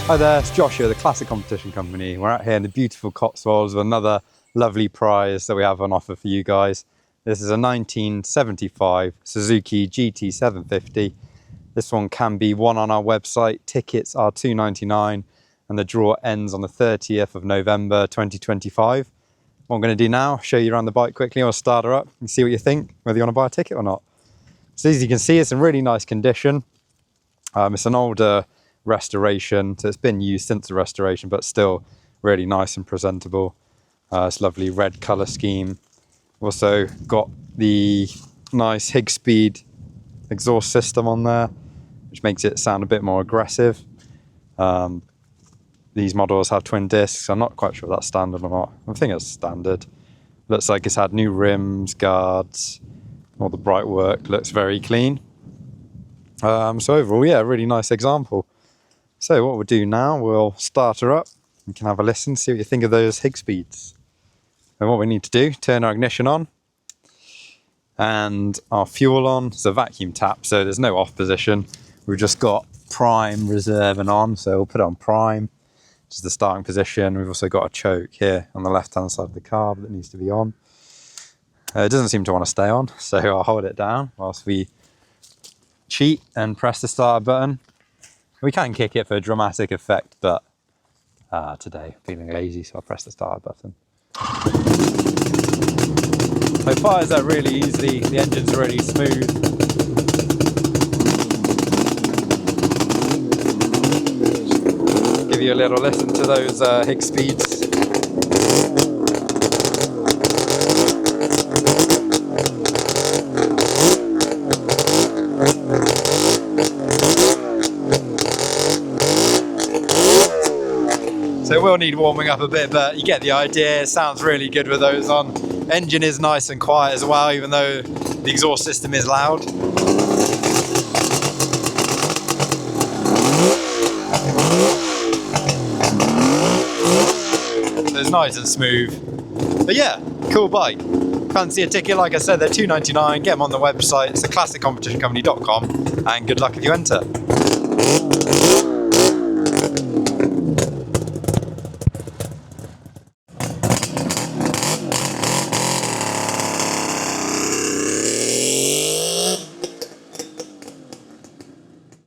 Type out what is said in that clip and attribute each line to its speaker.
Speaker 1: Hi there, it's Josh here, the Classic Competition Company. We're out here in the beautiful Cotswolds with another lovely prize that we have on offer for you guys. This is a 1975 Suzuki GT750. This one can be won on our website. Tickets are $2.99 and the draw ends on the 30th of November 2025. What I'm going to do now, show you around the bike quickly. I'll start her up and see what you think, whether you want to buy a ticket or not. So as you can see, it's in really nice condition. It's an older restoration, so it's been used since the restoration, but still really nice and presentable. It's lovely red colour scheme. Also got the nice Higgspeed exhaust system on there, which makes it sound a bit more aggressive. These models have twin discs. I'm not quite sure if that's standard or not. I think it's standard. Looks like it's had new rims, guards, all the bright work looks very clean. So overall, yeah, really nice example. So what we'll do now, we'll start her up. You can have a listen, see what you think of those Higgspeeds. And what we need to do, turn our ignition on and our fuel on. It's a vacuum tap, so there's no off position. We've just got prime, reserve and on. So we'll put it on prime, which is the starting position. We've also got a choke here on the left-hand side of the carb that needs to be on. It doesn't seem to want to stay on, so I'll hold it down whilst we cheat and press the start button. We can kick it for a dramatic effect, but today I'm feeling lazy, so I'll press the start button. It fires up really easily, the engine's really smooth. Give you a little listen to those Higgspeeds. So it will need warming up a bit, but you get the idea. It sounds really good with those on. Engine is nice and quiet as well, even though the exhaust system is loud. So it's nice and smooth. But yeah, cool bike. Fancy a ticket? Like I said, they're $2.99. Get them on the website. It's theclassiccompetitioncompany.com, and good luck if you enter.